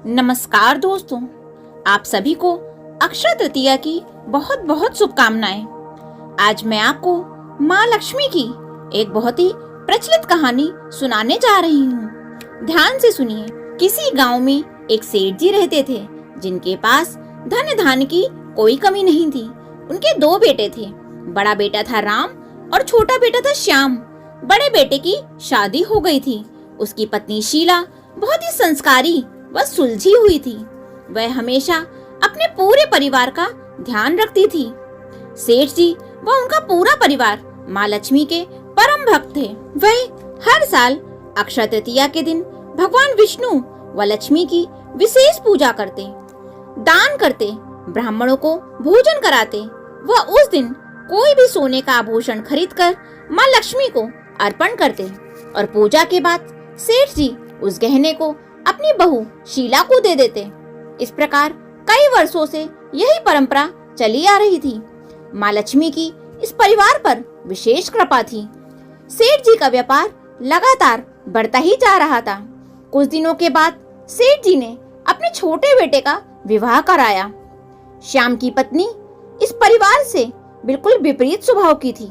नमस्कार दोस्तों, आप सभी को अक्षय तृतीया की बहुत बहुत शुभकामनाएं। आज मैं आपको माँ लक्ष्मी की एक बहुत ही प्रचलित कहानी सुनाने जा रही हूँ। ध्यान से सुनिए। किसी गांव में एक सेठ जी रहते थे जिनके पास धन धान्य की कोई कमी नहीं थी। उनके दो बेटे थे। बड़ा बेटा था राम और छोटा बेटा था श्याम। बड़े बेटे की शादी हो गई थी। उसकी पत्नी शीला बहुत ही संस्कारी व सुलझी हुई थी। वह हमेशा अपने पूरे परिवार का ध्यान रखती थी। सेठ जी व उनका पूरा परिवार माँ लक्ष्मी के परम भक्त थे। वह हर साल अक्षय तृतीया के दिन भगवान विष्णु व लक्ष्मी की विशेष पूजा करते, दान करते, ब्राह्मणों को भोजन कराते व उस दिन कोई भी सोने का आभूषण खरीदकर माँ लक्ष्मी को अर्पण करते और पूजा के बाद सेठ जी उस गहने को अपनी बहू शीला को दे देते। इस प्रकार कई वर्षों से यही परंपरा चली आ रही थी। माँ लक्ष्मी की इस परिवार पर विशेष कृपा थी। सेठ जी का व्यापार लगातार बढ़ता ही जा रहा था। कुछ दिनों के बाद सेठ जी ने अपने छोटे बेटे का विवाह कराया। श्याम की पत्नी इस परिवार से बिल्कुल विपरीत स्वभाव की थी।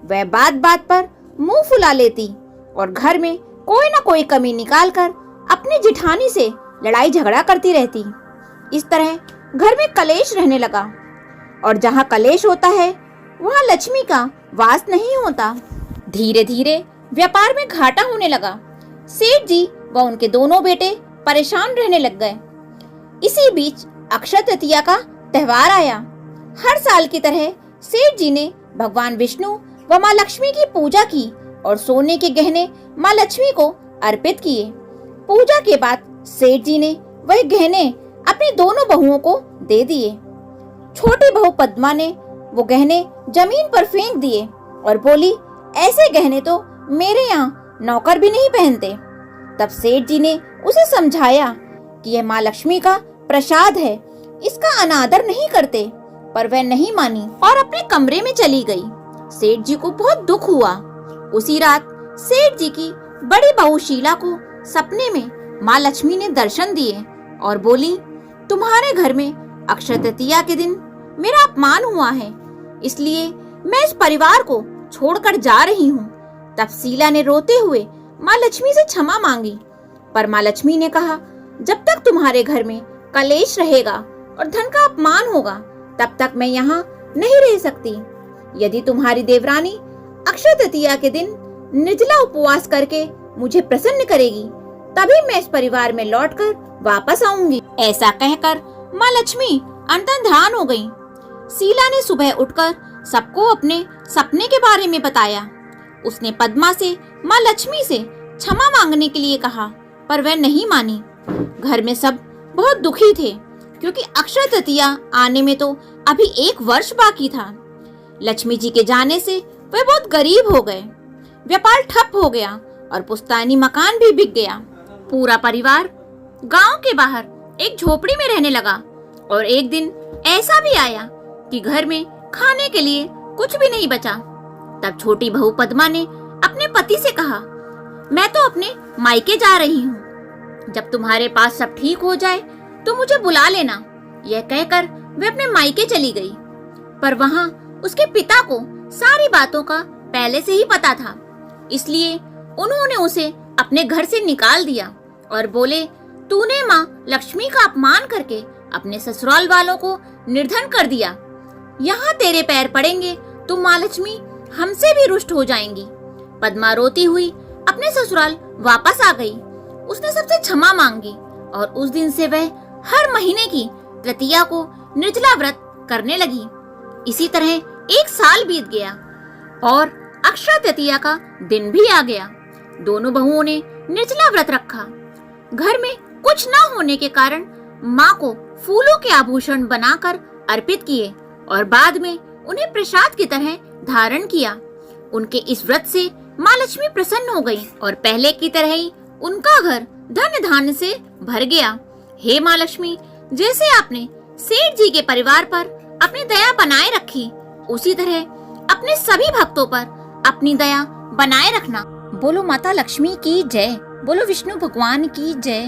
वह बात बात पर मुंह फुला लेती और घर में कोई न कोई कमी निकालकर अपनी जिठानी से लड़ाई झगड़ा करती रहती। इस तरह घर में कलेश रहने लगा और जहाँ कलेश होता है वहाँ लक्ष्मी का वास नहीं होता। धीरे धीरे व्यापार में घाटा होने लगा। सेठ जी व उनके दोनों बेटे परेशान रहने लग गए। इसी बीच अक्षय तृतीया का त्योहार आया। हर साल की तरह सेठ जी ने भगवान विष्णु व माँ लक्ष्मी की पूजा की और सोने के गहने माँ लक्ष्मी को अर्पित किए। पूजा के बाद सेठ जी ने वह गहने अपनी दोनों बहुओं को दे दिए। छोटी बहू पद्मा ने वो गहने जमीन पर फेंक दिए और बोली, ऐसे गहने तो मेरे यहाँ नौकर भी नहीं पहनते। तब सेठ जी ने उसे समझाया कि यह माँ लक्ष्मी का प्रसाद है, इसका अनादर नहीं करते, पर वह नहीं मानी और अपने कमरे में चली गई। सेठ जी को बहुत दुख हुआ। उसी रात सेठ जी की बड़ी बहू शीला को सपने में माँ लक्ष्मी ने दर्शन दिए और बोली, तुम्हारे घर में अक्षय तृतीया के दिन मेरा अपमान हुआ है, इसलिए मैं इस परिवार को छोड़कर जा रही हूँ। तब शीला ने रोते हुए माँ लक्ष्मी से क्षमा मांगी, पर माँ लक्ष्मी ने कहा, जब तक तुम्हारे घर में कलेश रहेगा और धन का अपमान होगा तब तक मैं यहाँ नहीं रह सकती। यदि तुम्हारी देवरानी अक्षय तृतीया के दिन निर्जला उपवास करके मुझे प्रसन्न करेगी तभी मैं इस परिवार में लौटकर वापस आऊंगी। ऐसा कहकर माँ लक्ष्मी अंतर्धान हो गई। शीला ने सुबह उठकर सबको अपने सपने के बारे में बताया। उसने पद्मा से माँ लक्ष्मी से क्षमा मांगने के लिए कहा, पर वह नहीं मानी। घर में सब बहुत दुखी थे क्योंकि अक्षय तृतीया आने में तो अभी 1 वर्ष बाकी था। लक्ष्मी जी के जाने से वे बहुत गरीब हो गए। व्यापार ठप हो गया और पुश्तैनी मकान भी बिक गया। पूरा परिवार गांव के बाहर एक झोपड़ी में रहने लगा और एक दिन ऐसा भी आया कि घर में खाने के लिए कुछ भी नहीं बचा। तब छोटी बहू पद्मा ने अपने पति से कहा, मैं तो अपने मायके जा रही हूँ, जब तुम्हारे पास सब ठीक हो जाए तो मुझे बुला लेना। यह कहकर वे अपने मायके चली गई। पर वहाँ उसके पिता को सारी बातों का पहले से ही पता था, इसलिए उन्होंने उसे अपने घर से निकाल दिया और बोले, तूने माँ लक्ष्मी का अपमान करके अपने ससुराल वालों को निर्धन कर दिया। यहाँ तेरे पैर पड़ेंगे तो माँ लक्ष्मी हमसे भी रुष्ट हो जाएंगी। पद्मा रोती हुई अपने ससुराल वापस आ गई। उसने सबसे क्षमा मांगी और उस दिन से वह हर महीने की तृतीया को निर्जला व्रत करने लगी। इसी तरह 1 साल बीत गया और अक्षय तृतीया का दिन भी आ गया। दोनों बहुओं ने निर्जला व्रत रखा। घर में कुछ न होने के कारण माँ को फूलों के आभूषण बनाकर अर्पित किए और बाद में उन्हें प्रसाद की तरह धारण किया। उनके इस व्रत से माँ लक्ष्मी प्रसन्न हो गई और पहले की तरह ही उनका घर धन धान्य से भर गया। हे माँ लक्ष्मी, जैसे आपने सेठ जी के परिवार पर अपनी दया बनाए रखी, उसी तरह अपने सभी भक्तों पर अपनी दया बनाए रखना। बोलो माता लक्ष्मी की जय। बोलो विष्णु भगवान की जय।